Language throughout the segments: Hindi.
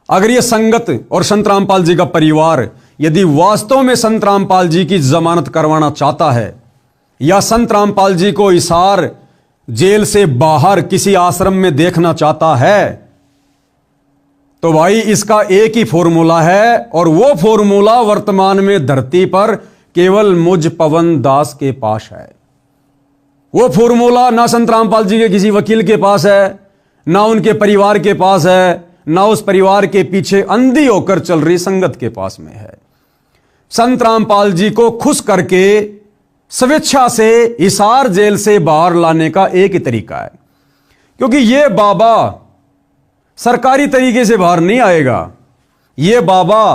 अगर ये संगत और संत रामपाल जी का परिवार यदि वास्तव में संत रामपाल जी की जमानत करवाना चाहता है या संत रामपाल जी को हिसार जेल से बाहर किसी आश्रम में देखना चाहता है, तो भाई इसका एक ही फॉर्मूला है, और वो फॉर्मूला वर्तमान में धरती पर केवल मुझ पवन दास के पास है। वो फॉर्मूला ना संत रामपाल जी के किसी वकील के पास है, ना उनके परिवार के पास है, ना उस परिवार के पीछे अंधी होकर चल रही संगत के पास में है। संत रामपाल जी को खुश करके स्वेच्छा से हिसार जेल से बाहर लाने का एक ही तरीका है, क्योंकि ये बाबा सरकारी तरीके से बाहर नहीं आएगा, ये बाबा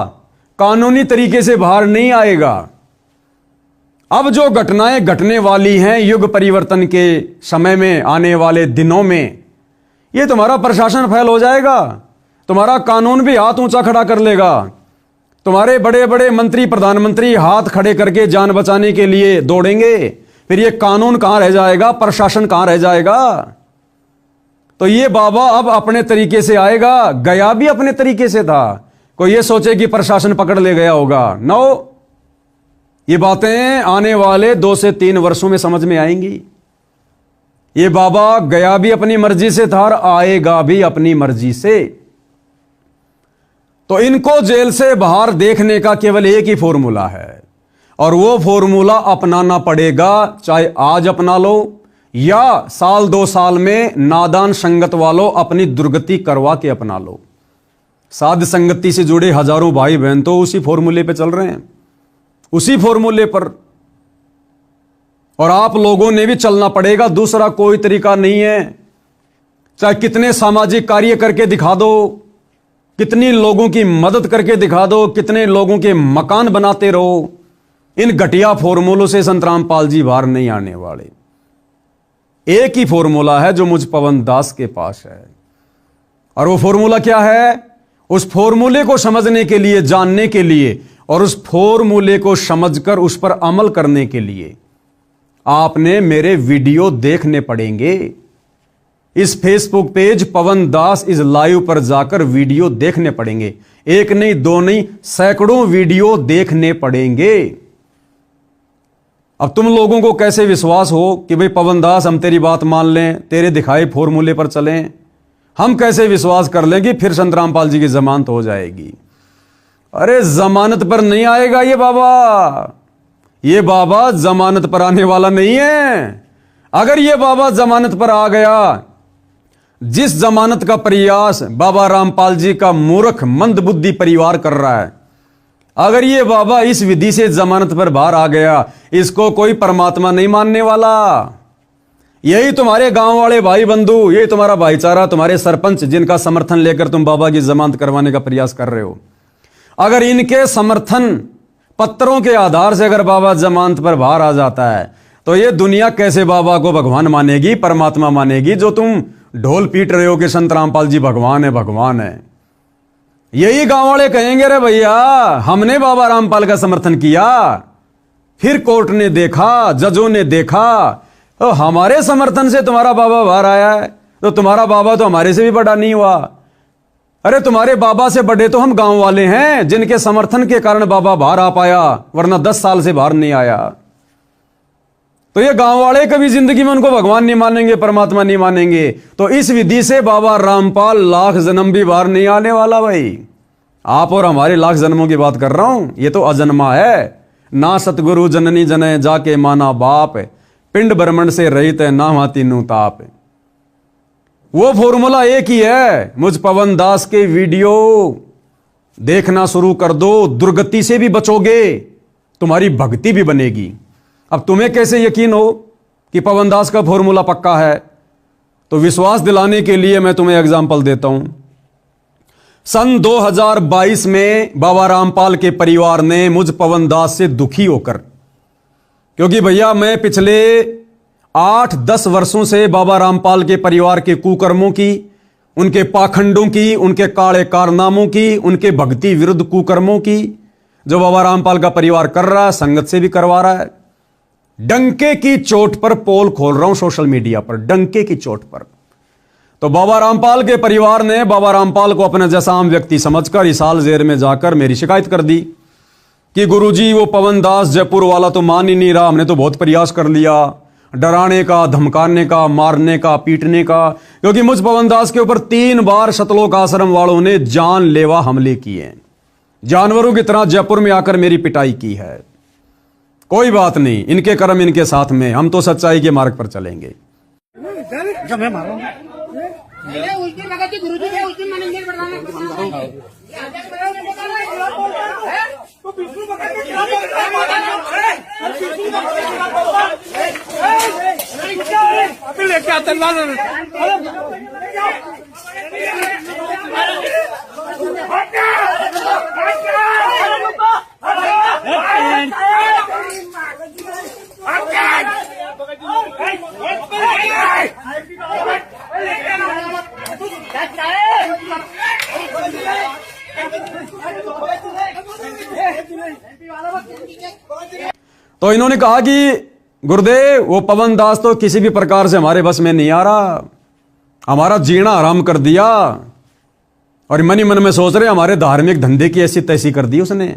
कानूनी तरीके से बाहर नहीं आएगा। अब जो घटनाएं घटने वाली हैं युग परिवर्तन के समय में, आने वाले दिनों में, ये तुम्हारा प्रशासन फेल हो जाएगा, तुम्हारा कानून भी हाथ ऊंचा खड़ा कर लेगा, तुम्हारे बड़े बड़े मंत्री प्रधानमंत्री हाथ खड़े करके जान बचाने के लिए दौड़ेंगे, फिर ये कानून कहां रह जाएगा, प्रशासन कहां रह जाएगा। तो ये बाबा अब अपने तरीके से आएगा, गया भी अपने तरीके से था। कोई ये सोचे कि प्रशासन पकड़ ले गया होगा, नो, ये बातें आने वाले 2 से 3 वर्षों में समझ में आएंगी। ये बाबा गया भी अपनी मर्जी से था और आएगा भी अपनी मर्जी से। तो इनको जेल से बाहर देखने का केवल एक ही फॉर्मूला है, और वो फॉर्मूला अपनाना पड़ेगा, चाहे आज अपना लो या साल 2 साल में नादान संगत वालों अपनी दुर्गति करवा के अपना लो। साध संगति से जुड़े हजारों भाई बहन तो उसी फॉर्मूले पे चल रहे हैं, उसी फॉर्मूले पर, और आप लोगों ने भी चलना पड़ेगा, दूसरा कोई तरीका नहीं है। चाहे कितने सामाजिक कार्य करके दिखा दो, कितनी लोगों की मदद करके दिखा दो, कितने लोगों के मकान बनाते रहो, इन घटिया फॉर्मूलों से संत रामपाल जी बाहर नहीं आने वाले। एक ही फॉर्मूला है जो मुझ पवन दास के पास है, और वो फॉर्मूला क्या है? उस फॉर्मूले को समझने के लिए, जानने के लिए, और उस फॉर्मूले को समझकर उस पर अमल करने के लिए आपने मेरे वीडियो देखने पड़ेंगे। इस Facebook page Pawan Das is live पर जाकर वीडियो देखने पड़ेंगे, एक नहीं, 2 नहीं, सैकड़ों वीडियो देखने पड़ेंगे। अब तुम लोगों को कैसे विश्वास हो कि भाई पवन दास हम तेरी बात मान लें, तेरे दिखाए फॉर्मूले पर चलें? हम कैसे विश्वास कर लेंगे फिर संत रामपाल जी की जमानत हो जाएगी? अरे जमानत पर नहीं आएगा ये बाबा, ये बाबा जमानत पर आने वाला नहीं है। अगर ये बाबा जमानत पर आ गया, जिस जमानत का प्रयास बाबा रामपाल जी का मूर्ख मंदबुद्धि परिवार कर रहा है, अगर ये बाबा इस विधि से जमानत पर बाहर आ गया, इसको कोई परमात्मा नहीं मानने वाला। यही तुम्हारे गांव वाले भाई बंधु, यही तुम्हारा भाईचारा, तुम्हारे सरपंच जिनका समर्थन लेकर तुम बाबा की जमानत करवाने का प्रयास कर रहे हो, अगर इनके समर्थन पत्रों के आधार से अगर बाबा जमानत पर बाहर आ जाता है, तो ये दुनिया कैसे बाबा को भगवान मानेगी, परमात्मा मानेगी, जो तुम ढोल पीट रहे हो कि संत रामपाल जी भगवान है, भगवान है। यही गांव वाले कहेंगे, रे भैया हमने बाबा रामपाल का समर्थन किया, फिर कोर्ट ने देखा, जजों ने देखा, तो हमारे समर्थन से तुम्हारा बाबा बाहर आया है, तो तुम्हारा बाबा तो हमारे से भी बड़ा नहीं हुआ। अरे तुम्हारे बाबा से बड़े तो हम गांव वाले हैं, जिनके समर्थन के कारण बाबा बाहर आ पाया, वरना 10 साल से बाहर नहीं आया। तो ये गांव वाले कभी जिंदगी में उनको भगवान नहीं मानेंगे, परमात्मा नहीं मानेंगे। तो इस विधि से बाबा रामपाल लाख जन्म भी बाहर नहीं आने वाला। भाई आप और हमारे लाख जन्मों की बात कर रहा हूं, ये तो अजन्मा है। ना सतगुरु जननी जने जाके माना बाप, पिंड ब्रह्मंड से रहित है ना माती नु ताप। वो फॉर्मूला एक ही है। मुझ पवन दास के वीडियो देखना शुरू कर दो, दुर्गति से भी बचोगे, तुम्हारी भक्ति भी बनेगी। अब तुम्हें कैसे यकीन हो कि पवन दास का फॉर्मूला पक्का है? तो विश्वास दिलाने के लिए मैं तुम्हें एग्जाम्पल देता हूं। सन 2022 में बाबा रामपाल के परिवार ने मुझ पवन दास से दुखी होकर, क्योंकि भैया मैं पिछले 8-10 वर्षों से बाबा रामपाल के परिवार के कुकर्मों की, उनके पाखंडों की, उनके काले कारनामों की, उनके भक्ति विरुद्ध कुकर्मों की जो बाबा रामपाल का परिवार कर रहा है, संगत से भी करवा रहा है, डंके की चोट पर पोल खोल रहा हूं सोशल मीडिया पर, डंके की चोट पर। तो बाबा रामपाल के परिवार ने बाबा रामपाल को अपने जैसा आम व्यक्ति समझकर हिसार जेल में जाकर मेरी शिकायत कर दी कि गुरुजी वो पवन दास जयपुर वाला तो मान ही नहीं रहा, हमने तो बहुत प्रयास कर लिया डराने का, धमकाने का, मारने का, पीटने का, क्योंकि मुझ पवन दास के ऊपर 3 बार सतलोक आश्रम वालों ने जानलेवा हमले किए, जानवरों की तरह जयपुर में आकर मेरी पिटाई की है। कोई बात नहीं, इनके कर्म इनके साथ में, हम तो सच्चाई के मार्ग पर चलेंगे। लेके आते तो इन्होंने कहा कि गुरुदेव वो पवन दास तो किसी भी प्रकार से हमारे बस में नहीं आ रहा, हमारा जीना आराम कर दिया, और मन ही मन में सोच रहे हमारे धार्मिक धंधे की ऐसी तैसी कर दी उसने।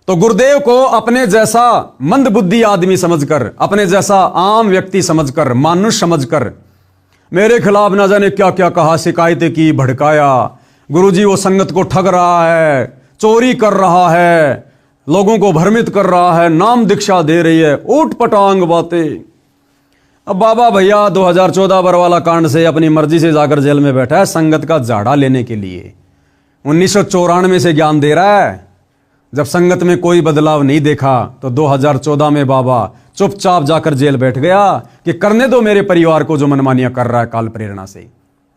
तो गुरुदेव को अपने जैसा मंदबुद्धि आदमी समझकर, अपने जैसा आम व्यक्ति समझकर, मानुष समझकर मेरे खिलाफ ना जाने क्या क्या कहा, शिकायतें की, भड़काया। गुरुजी वो संगत को ठग रहा है, चोरी कर रहा है, लोगों को भ्रमित कर रहा है, नाम दीक्षा दे रही है, ऊट पटांग बातें। अब बाबा भैया 2014 बरवाला कांड से अपनी मर्जी से जाकर जेल में बैठा है संगत का झाड़ा लेने के लिए। 1994 से ज्ञान दे रहा है। जब संगत में कोई बदलाव नहीं देखा तो 2014 में बाबा चुपचाप जाकर जेल बैठ गया कि करने दो मेरे परिवार को जो मनमानियां कर रहा है काल प्रेरणा से,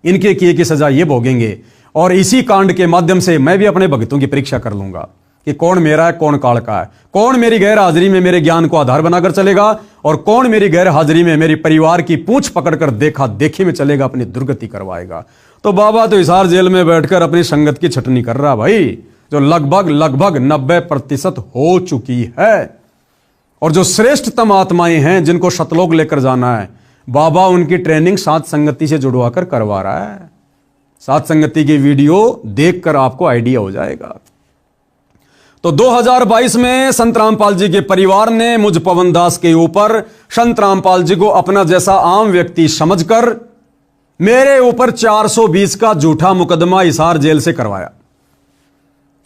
इनके किए की सजा ये भोगेंगे। और इसी कांड के माध्यम से मैं भी अपने भक्तों की परीक्षा कर लूंगा कि कौन मेरा है, कौन काल का है, कौन मेरी गैर हाजिरी में मेरे ज्ञान को आधार बनाकर चलेगा और कौन मेरी गैर हाजिरी में मेरी परिवार की पूंछ पकड़कर देखा देखी में चलेगा, अपनी दुर्गति करवाएगा। तो बाबा तो हिसार जेल में बैठकर अपनी संगत की छटनी कर रहा भाई, जो लगभग 90% हो चुकी है। और जो श्रेष्ठतम आत्माएं हैं जिनको शतलोक लेकर जाना है, बाबा उनकी ट्रेनिंग सात संगति से जुड़वाकर करवा रहा है। सात संगति की वीडियो देखकर आपको आइडिया हो जाएगा। तो 2022 में संत रामपाल जी के परिवार ने मुझ पवन दास के ऊपर संत रामपाल जी को अपना जैसा आम व्यक्ति समझकर मेरे ऊपर 420 का झूठा मुकदमा हिसार जेल से करवाया।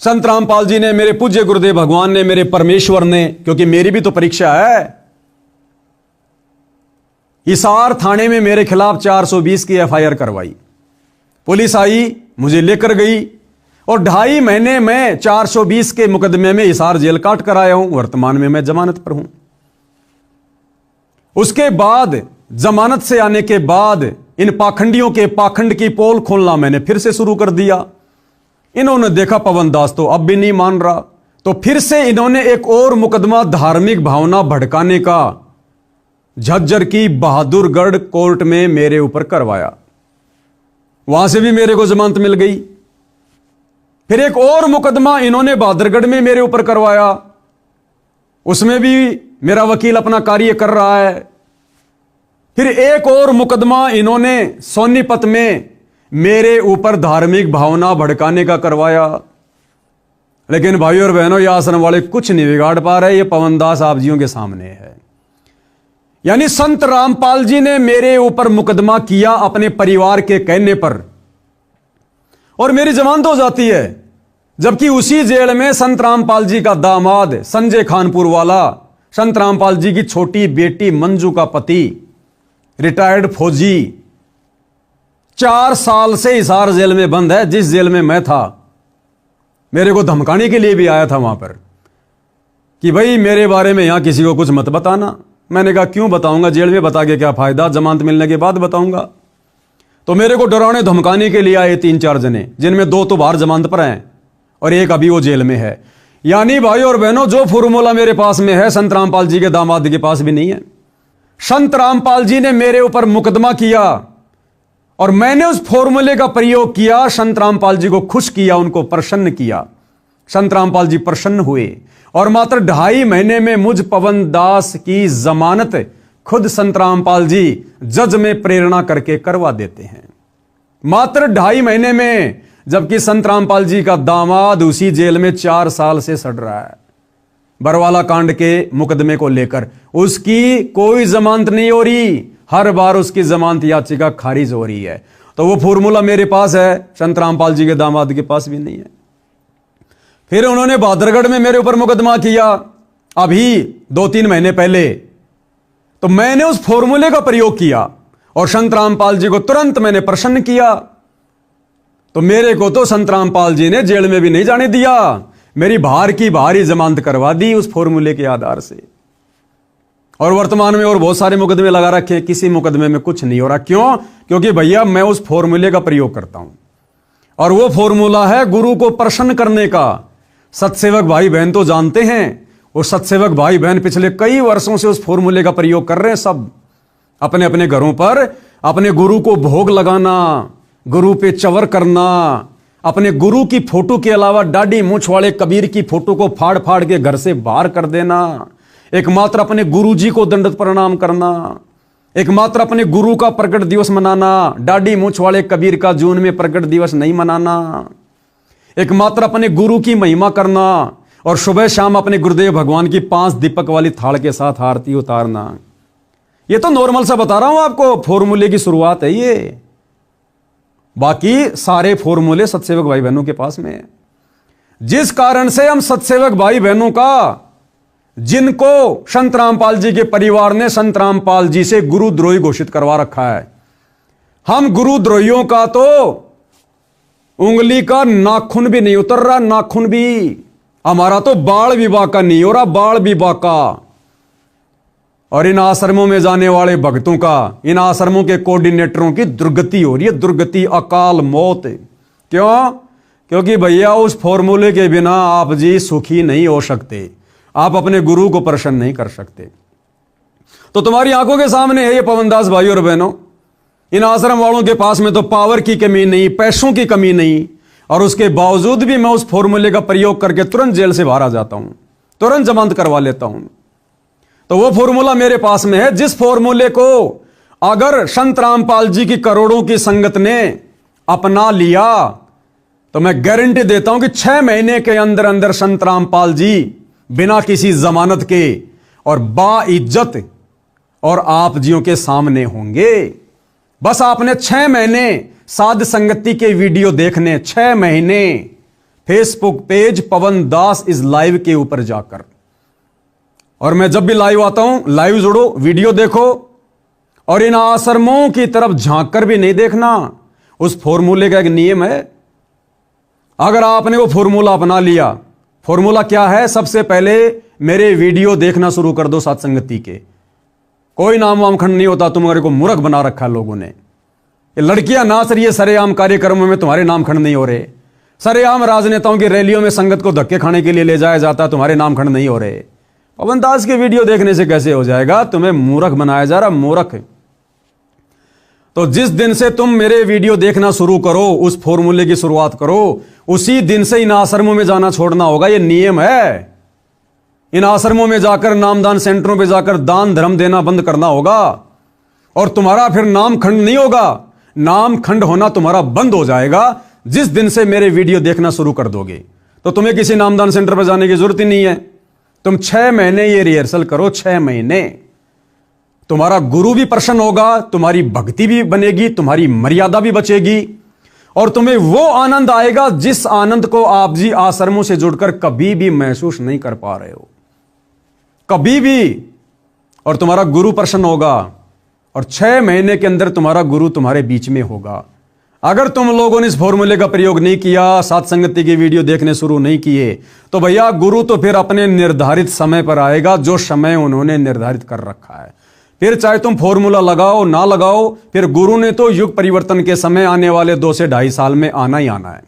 संत रामपाल जी ने, मेरे पूज्य गुरुदेव भगवान ने, मेरे परमेश्वर ने, क्योंकि मेरी भी तो परीक्षा है, हिसार थाने में मेरे खिलाफ 420 की एफआईआर करवाई। पुलिस आई, मुझे लेकर गई और 2.5 महीने में 420 के मुकदमे में हिसार जेल काट कर आया हूं। वर्तमान में मैं जमानत पर हूं। उसके बाद जमानत से आने के बाद इन पाखंडियों के पाखंड की पोल खोलना मैंने फिर से शुरू कर दिया। इन्होंने देखा पवन दास तो अब भी नहीं मान रहा, तो फिर से इन्होंने एक और मुकदमा धार्मिक भावना भड़काने का झज्जर की बहादुरगढ़ कोर्ट में मेरे ऊपर करवाया। वहां से भी मेरे को जमानत मिल गई। फिर एक और मुकदमा इन्होंने बहादुरगढ़ में मेरे ऊपर करवाया, उसमें भी मेरा वकील अपना कार्य कर रहा है। फिर एक और मुकदमा इन्होंने सोनीपत में मेरे ऊपर धार्मिक भावना भड़काने का करवाया। लेकिन भाइयों और बहनों, ये आश्रम वाले कुछ नहीं बिगाड़ पा रहे। ये पवन दास आप जियों के सामने है। यानी संत रामपाल जी ने मेरे ऊपर मुकदमा किया अपने परिवार के कहने पर, और मेरी जमानत हो जाती है। जबकि उसी जेल में संत रामपाल जी का दामाद संजय खानपुर वाला, संत रामपाल जी की छोटी बेटी मंजू का पति, रिटायर्ड फौजी, 4 साल से हिसार जेल में बंद है। जिस जेल में मैं था, मेरे को धमकाने के लिए भी आया था वहां पर कि भाई मेरे बारे में यहां किसी को कुछ मत बताना। मैंने कहा क्यों बताऊंगा, जेल में बता के क्या फायदा, जमानत मिलने के बाद बताऊंगा। तो मेरे को डराने धमकाने के लिए आए 3-4 जने, जिनमें 2 तो बाहर जमानत पर हैं और एक अभी वो जेल में है। यानी भाई और बहनों, जो फॉर्मूला मेरे पास में है संत रामपाल जी के दामाद के पास भी नहीं है। संत रामपाल जी ने मेरे ऊपर मुकदमा किया और मैंने उस फॉर्मूले का प्रयोग किया, संत रामपाल जी को खुश किया, उनको प्रसन्न किया। संत रामपाल जी प्रसन्न हुए और मात्र 2.5 महीने में मुझ पवन दास की जमानत खुद संत रामपाल जी जज में प्रेरणा करके करवा देते हैं, मात्र 2.5 महीने में। जबकि संत रामपाल जी का दामाद उसी जेल में 4 साल से सड़ रहा है बरवाला कांड के मुकदमे को लेकर। उसकी कोई जमानत नहीं हो रही, हर बार उसकी जमानत याचिका खारिज हो रही है। तो वो फॉर्मूला मेरे पास है, संत रामपाल जी के दामाद के पास भी नहीं है। फिर उन्होंने बहादुरगढ़ में मेरे ऊपर मुकदमा किया अभी 2-3 महीने पहले। तो मैंने उस फॉर्मूले का प्रयोग किया और संत रामपाल जी को तुरंत मैंने प्रसन्न किया। तो मेरे को तो संत रामपाल जी ने जेल में भी नहीं जाने दिया, मेरी बाहर की बाहरी जमानत करवा दी उस फॉर्मूले के आधार से। और वर्तमान में और बहुत सारे मुकदमे लगा रखे हैं, किसी मुकदमे में कुछ नहीं हो रहा। क्यों? क्योंकि भैया मैं उस फॉर्मूले का प्रयोग करता हूं और वो फॉर्मूला है गुरु को प्रसन्न करने का। सत्सेवक भाई बहन तो जानते हैं, वो सत्सेवक भाई बहन पिछले कई वर्षों से उस फॉर्मूले का प्रयोग कर रहे हैं। सब अपने अपने घरों पर अपने गुरु को भोग लगाना, गुरु पे चवर करना, अपने गुरु की फोटो के अलावा दाढ़ी मूंछ वाले कबीर की फोटो को फाड़ फाड़ के घर से बाहर कर देना, एकमात्र अपने गुरु जी को दंडवत प्रणाम करना, एकमात्र अपने गुरु का प्रकट दिवस मनाना, दाढ़ी मूंछ वाले कबीर का जून में प्रकट दिवस नहीं मनाना, एकमात्र अपने गुरु की महिमा करना और सुबह शाम अपने गुरुदेव भगवान की 5 दीपक वाली थाल के साथ आरती उतारना। ये तो नॉर्मल सा बता रहा हूं आपको, फॉर्मूले की शुरुआत है ये। बाकी सारे फॉर्मूले सत्सेवक भाई बहनों के पास में है। जिस कारण से हम सत्सेवक भाई बहनों का, जिनको संत रामपाल जी के परिवार ने संत रामपाल जी से गुरुद्रोही घोषित करवा रखा है, हम गुरुद्रोहियों का तो उंगली का नाखून भी नहीं उतर रहा, नाखून भी हमारा तो बाल विवाह का नहीं हो रहा, बाल विवाह का। और इन आश्रमों में जाने वाले भक्तों का, इन आश्रमों के कोऑर्डिनेटरों की दुर्गति हो रही है, दुर्गति, अकाल मौत। क्यों? क्योंकि भैया उस फॉर्मूले के बिना आप जी सुखी नहीं हो सकते, आप अपने गुरु को प्रसन्न नहीं कर सकते। तो तुम्हारी आंखों के सामने है ये पवनदास भाई और बहनों, इन आश्रम वालों के पास में तो पावर की कमी नहीं, पैसों की कमी नहीं, और उसके बावजूद भी मैं उस फॉर्मूले का प्रयोग करके तुरंत जेल से बाहर आ जाता हूं, तुरंत जमानत करवा लेता हूं। तो वो फॉर्मूला मेरे पास में है, जिस फॉर्मूले को अगर संत रामपाल जी की करोड़ों की संगत ने अपना लिया तो मैं गारंटी देता हूं कि 6 महीने के अंदर अंदर संत रामपाल जी बिना किसी जमानत के और बाइज्जत और आप जियों के सामने होंगे। बस आपने 6 महीने साध संगति के वीडियो देखने, 6 महीने Facebook page Pawan Das is live के ऊपर जाकर, और मैं जब भी लाइव आता हूं, लाइव जुड़ो, वीडियो देखो और इन आश्रमों की तरफ झांक कर भी नहीं देखना। उस फॉर्मूले का एक नियम है, अगर आपने वो फॉर्मूला अपना लिया, फॉर्मूला क्या है? सबसे पहले मेरे वीडियो देखना शुरू कर दो सत्संगति के, कोई नाम वाम खंड नहीं होता, तुम्हारे को मूर्ख बना रखा है लोगों ने। ये लड़कियां नाच रही है सरेआम कार्यक्रमों में, तुम्हारे नाम खंड नहीं हो रहे। सरेआम राजनेताओं की रैलियों में संगत को धक्के खाने के लिए ले जाया जाता है, तुम्हारे नाम खंड नहीं हो रहे। पवन दास के वीडियो देखने से कैसे हो जाएगा? तुम्हें मूर्ख बनाया जा रहा, मूर्ख। तो जिस दिन से तुम मेरे वीडियो देखना शुरू करो, उस फॉर्मूले की शुरुआत करो, उसी दिन से इन आश्रमों में जाना छोड़ना होगा। यह नियम है। इन आश्रमों में जाकर, नामदान सेंटरों में जाकर दान धर्म देना बंद करना होगा और तुम्हारा फिर नाम खंड नहीं होगा, नाम खंड होना तुम्हारा बंद हो जाएगा जिस दिन से मेरे वीडियो देखना शुरू कर दोगे। तो तुम्हें किसी नामदान सेंटर पर जाने की जरूरत ही नहीं है। तुम 6 महीने ये रिहर्सल करो, 6 महीने तुम्हारा गुरु भी प्रसन्न होगा, तुम्हारी भक्ति भी बनेगी, तुम्हारी मर्यादा भी बचेगी और तुम्हें वो आनंद आएगा जिस आनंद को आप जी आश्रमों से जुड़कर कभी भी महसूस नहीं कर पा रहे हो, कभी भी। और तुम्हारा गुरु प्रसन्न होगा और 6 महीने के अंदर तुम्हारा गुरु तुम्हारे बीच में होगा। अगर तुम लोगों ने इस फॉर्मूले का प्रयोग नहीं किया, साथ संगति की वीडियो देखने शुरू नहीं किए, तो भैया गुरु तो फिर अपने निर्धारित समय पर आएगा, जो समय उन्होंने निर्धारित कर रखा है। फिर चाहे तुम फॉर्मूला लगाओ ना लगाओ, फिर गुरु ने तो युग परिवर्तन के समय आने वाले 2 से 2.5 साल में आना ही आना है।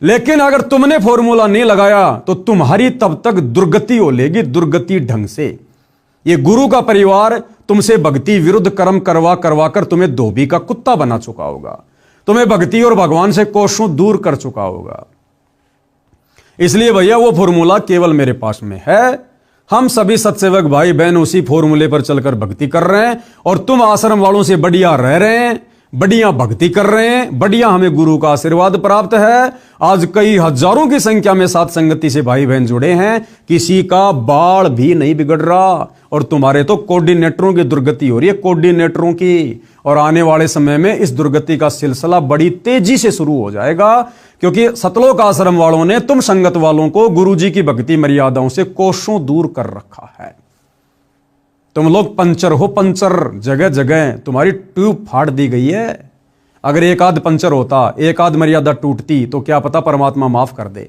लेकिन अगर तुमने फॉर्मूला नहीं लगाया तो तुम्हारी तब तक दुर्गति हो लेगी, दुर्गति ढंग से। ये गुरु का परिवार तुमसे भक्ति विरुद्ध कर्म करवा करवा कर तुम्हें धोबी का कुत्ता बना चुका होगा, तुम्हें भक्ति और भगवान से कोसों दूर कर चुका होगा। इसलिए भैया वो फॉर्मूला केवल मेरे पास में है। हम सभी सत्सेवक भाई बहन उसी फॉर्मूले पर चलकर भक्ति कर रहे हैं और तुम आश्रम वालों से बढ़िया रह रहे हैं, बढ़िया भक्ति कर रहे हैं, बढ़िया हमें गुरु का आशीर्वाद प्राप्त है। आज कई हजारों की संख्या में साथ संगति से भाई बहन जुड़े हैं, किसी का बाल भी नहीं बिगड़ रहा। और तुम्हारे तो कोऑर्डिनेटरों की दुर्गति हो रही है, कोऑर्डिनेटरों की। और आने वाले समय में इस दुर्गति का सिलसिला बड़ी तेजी से शुरू हो जाएगा, क्योंकि सतलोक आश्रम वालों ने तुम संगत वालों को गुरु जी की भक्ति मर्यादाओं से कोसों दूर कर रखा है। तुम लोग पंचर हो, पंचर। जगह जगह तुम्हारी ट्यूब फाड़ दी गई है। अगर एक आध पंचर होता, एक आध मर्यादा टूटती, तो क्या पता परमात्मा माफ कर दे।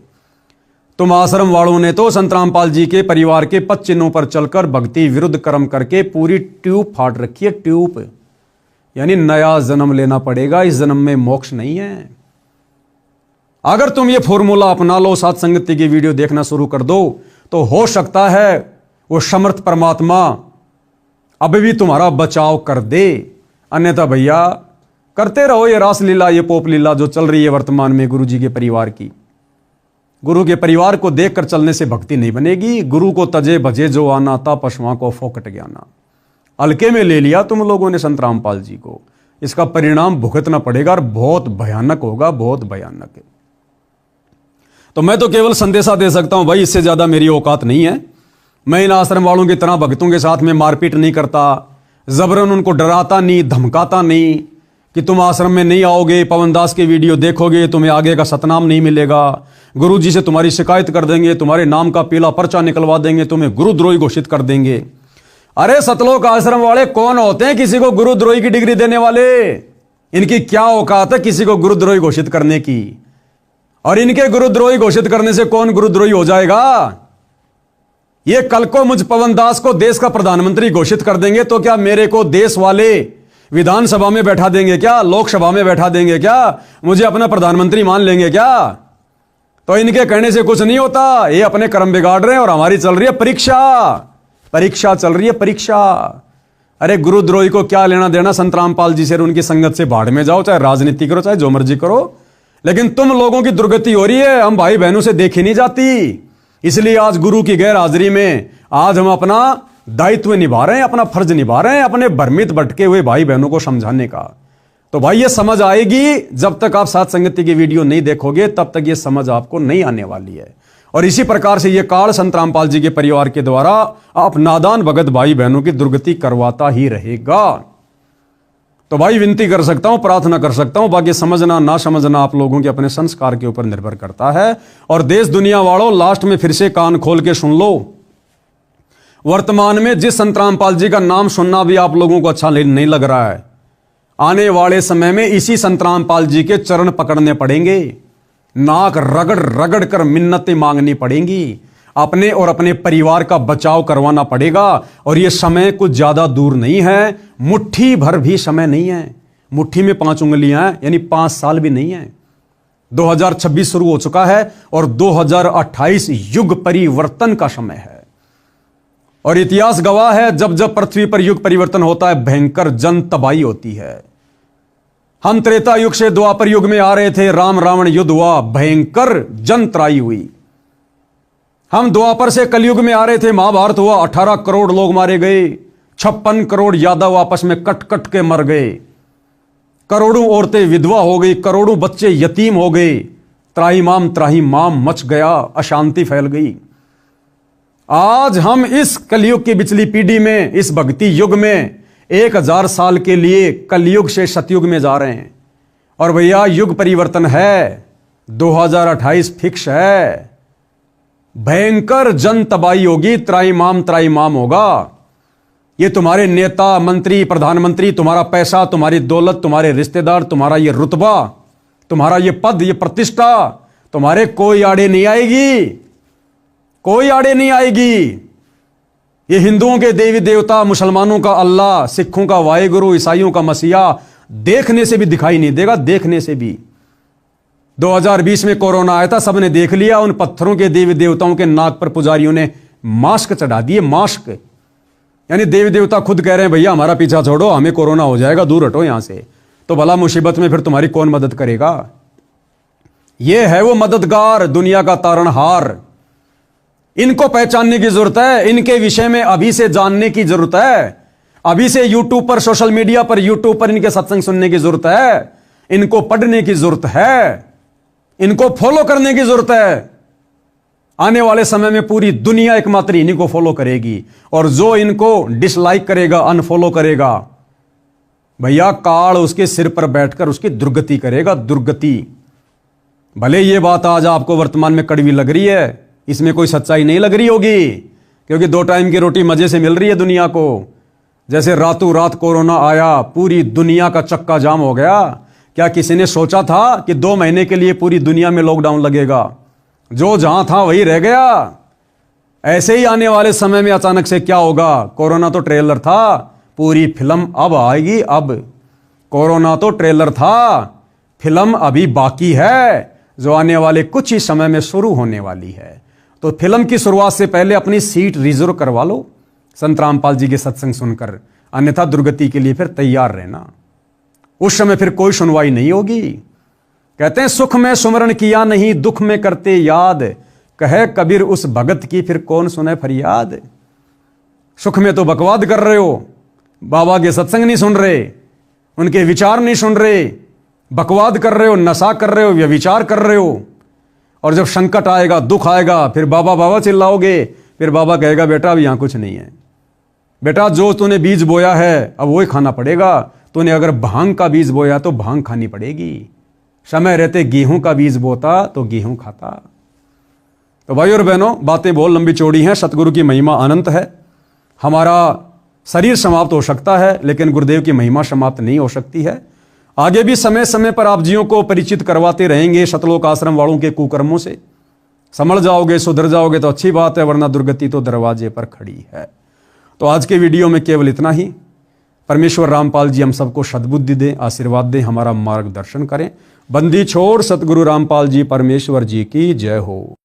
तुम आश्रम वालों ने तो संत रामपाल जी के परिवार के पद चिन्हों पर चलकर भक्ति विरुद्ध कर्म करके पूरी ट्यूब फाड़ रखी है, ट्यूब। यानी नया जन्म लेना पड़ेगा, इस जन्म में मोक्ष नहीं है। अगर तुम ये फॉर्मूला अपना लो, साथ संगति की वीडियो देखना शुरू कर दो, तो हो सकता है वो समर्थ परमात्मा अभी भी तुम्हारा बचाव कर दे। अन्यथा भैया करते रहो ये रास लीला, ये पोप लीला जो चल रही है वर्तमान में गुरु जी के परिवार की। गुरु के परिवार को देखकर चलने से भक्ति नहीं बनेगी। गुरु को तजे भजे जो आना था, पशुओं को फोकट ज्ञाना। हल्के में ले लिया तुम लोगों ने संत रामपाल जी को, इसका परिणाम भुगतना पड़ेगा और बहुत भयानक होगा, बहुत भयानक है। तो मैं तो केवल संदेशा दे सकता हूं भाई, इससे ज्यादा मेरी औकात नहीं है। मैं इन आश्रम वालों की तरह भक्तों के साथ में मारपीट नहीं करता, जबरन उनको डराता नहीं, धमकाता नहीं कि तुम आश्रम में नहीं आओगे, पवन दास की वीडियो देखोगे, तुम्हें आगे का सतनाम नहीं मिलेगा, गुरु जी से तुम्हारी शिकायत कर देंगे, तुम्हारे नाम का पीला पर्चा निकलवा देंगे, तुम्हें गुरुद्रोही घोषित कर देंगे। अरे सतलोक आश्रम वाले कौन होते हैं किसी को गुरुद्रोही की डिग्री देने वाले? इनकी क्या औकात है किसी को गुरुद्रोही घोषित करने की? और इनके गुरुद्रोही घोषित करने से कौन गुरुद्रोही हो जाएगा? ये कल को मुझ पवन दास को देश का प्रधानमंत्री घोषित कर देंगे तो क्या मेरे को देश वाले विधानसभा में बैठा देंगे क्या? लोकसभा में बैठा देंगे क्या? मुझे अपना प्रधानमंत्री मान लेंगे क्या? तो इनके कहने से कुछ नहीं होता। ये अपने कर्म बिगाड़ रहे हैं और हमारी चल रही है परीक्षा। परीक्षा चल रही है, परीक्षा। अरे गुरुद्रोही को क्या लेना देना संत रामपाल जी से? उनकी संगत से भाड़ में जाओ, चाहे राजनीति करो, चाहे जो मर्जी करो, लेकिन तुम लोगों की दुर्गति हो रही है, हम भाई बहनों से देखी नहीं जाती। इसलिए आज गुरु की गैर हाजिरी में आज हम अपना दायित्व निभा रहे हैं, अपना फर्ज निभा रहे हैं, अपने भ्रमित भटके हुए भाई बहनों को समझाने का। तो भाई ये समझ आएगी, जब तक आप साथ संगति की वीडियो नहीं देखोगे तब तक ये समझ आपको नहीं आने वाली है। और इसी प्रकार से ये काल संत रामपाल जी के परिवार के द्वारा आप नादान भगत भाई बहनों की दुर्गति करवाता ही रहेगा। तो भाई विनती कर सकता हूं, प्रार्थना कर सकता हूं, बाकी समझना ना समझना आप लोगों के अपने संस्कार के ऊपर निर्भर करता है। और देश दुनिया वालों, लास्ट में फिर से कान खोल के सुन लो। वर्तमान में जिस संत रामपाल जी का नाम सुनना भी आप लोगों को अच्छा नहीं लग रहा है, आने वाले समय में इसी संत रामपाल जी के चरण पकड़ने पड़ेंगे, नाक रगड़ रगड़ कर मिन्नतें मांगनी पड़ेंगी, अपने और अपने परिवार का बचाव करवाना पड़ेगा। और यह समय कुछ ज्यादा दूर नहीं है, मुट्ठी भर भी समय नहीं है। मुट्ठी में 5 उंगलियां हैं, यानी 5 साल भी नहीं है। 2026 शुरू हो चुका है और 2028 युग परिवर्तन का समय है। और इतिहास गवाह है, जब जब पृथ्वी पर युग परिवर्तन होता है भयंकर जन तबाही होती है। हम त्रेता युग से द्वापर युग में आ रहे थे, राम रावण युद्ध हुआ, भयंकर जन त्राही हुई। हम द्वापर से कलयुग में आ रहे थे, महाभारत हुआ, 18 करोड़ लोग मारे गए, 56 करोड़ यादव आपस में कट कट के मर गए, करोड़ों औरतें विधवा हो गई, करोड़ों बच्चे यतीम हो गए, त्राहिमाम मच गया, अशांति फैल गई। आज हम इस कलयुग की पिछली पीढ़ी में, इस भक्ति युग में 1000 साल के लिए कलयुग से सतयुग में जा रहे हैं। और भैया युग परिवर्तन है, 2028 फिक्स है। भयंकर जन तबाही होगी, त्राहिमाम होगा। ये तुम्हारे नेता, मंत्री, प्रधानमंत्री, तुम्हारा पैसा, तुम्हारी दौलत, तुम्हारे रिश्तेदार, तुम्हारा ये रुतबा, तुम्हारा ये पद, ये प्रतिष्ठा तुम्हारे कोई आड़े नहीं आएगी, कोई आड़े नहीं आएगी। ये हिंदुओं के देवी देवता, मुसलमानों का अल्लाह, सिखों का वाहेगुरु, ईसाइयों का मसीहा देखने से भी दिखाई नहीं देगा, देखने से भी। 2020 में कोरोना आया था, सबने देख लिया, उन पत्थरों के देवी देवताओं के नाक पर पुजारियों ने मास्क चढ़ा दिए, मास्क। यानी देवी देवता खुद कह रहे हैं भैया हमारा पीछा छोड़ो, हमें कोरोना हो जाएगा, दूर हटो यहां से। तो भला मुसीबत में फिर तुम्हारी कौन मदद करेगा? यह है वो मददगार, दुनिया का तारणहार। इनको पहचानने की जरूरत है, इनके विषय में अभी से जानने की जरूरत है, अभी से यूट्यूब पर, सोशल मीडिया पर, यूट्यूब पर इनके सत्संग सुनने की जरूरत है, इनको पढ़ने की जरूरत है, इनको फॉलो करने की जरूरत है। आने वाले समय में पूरी दुनिया एकमात्र इन्हीं को फॉलो करेगी, और जो इनको डिसलाइक करेगा, अनफॉलो करेगा, भैया काल उसके सिर पर बैठकर उसकी दुर्गति करेगा, दुर्गति। भले ये बात आज आपको वर्तमान में कड़वी लग रही है, इसमें कोई सच्चाई नहीं लग रही होगी, क्योंकि 2 टाइम की रोटी मजे से मिल रही है दुनिया को। जैसे रातों रात कोरोना आया, पूरी दुनिया का चक्का जाम हो गया। क्या किसी ने सोचा था कि 2 महीने के लिए पूरी दुनिया में लॉकडाउन लगेगा? जो जहां था वही रह गया। ऐसे ही आने वाले समय में अचानक से क्या होगा? कोरोना तो ट्रेलर था, पूरी फिल्म अब आएगी। अब कोरोना तो ट्रेलर था, फिल्म अभी बाकी है, जो आने वाले कुछ ही समय में शुरू होने वाली है। तो फिल्म की शुरुआत से पहले अपनी सीट रिजर्व करवा लो संत रामपाल जी के सत्संग सुनकर, अन्यथा दुर्गति के लिए फिर तैयार रहना। उस समय फिर कोई सुनवाई नहीं होगी। कहते हैं सुख में सुमरण किया नहीं, दुख में करते याद, कहे कबीर उस भगत की फिर कौन सुने फरियाद। सुख में तो बकवाद कर रहे हो, बाबा के सत्संग नहीं सुन रहे, उनके विचार नहीं सुन रहे, बकवाद कर रहे हो, नशा कर रहे हो, व्यभिचार कर रहे हो। और जब संकट आएगा, दुख आएगा, फिर बाबा बाबा चिल्लाओगे, फिर बाबा कहेगा बेटा अब यहां कुछ नहीं है, बेटा जो तूने बीज बोया है अब वही खाना पड़ेगा। तूने अगर भांग का बीज बोया तो भांग खानी पड़ेगी। समय रहते गेहूं का बीज बोता तो गेहूं खाता। तो भाई और बहनों, बातें बहुत लंबी चौड़ी हैं, सतगुरु की महिमा अनंत है। हमारा शरीर समाप्त हो सकता है, लेकिन गुरुदेव की महिमा समाप्त नहीं हो सकती है। आगे भी समय समय पर आप जियों को परिचित करवाते रहेंगे सतलोक आश्रम वालों के कुकर्मों से। समझ जाओगे, सुधर जाओगे तो अच्छी बात है, वरना दुर्गति तो दरवाजे पर खड़ी है। तो आज के वीडियो में केवल इतना ही। परमेश्वर रामपाल जी हम सबको सद्बुद्धि दें, आशीर्वाद दें, हमारा मार्गदर्शन करें। बंदी छोड़ सतगुरु रामपाल जी परमेश्वर जी की जय हो।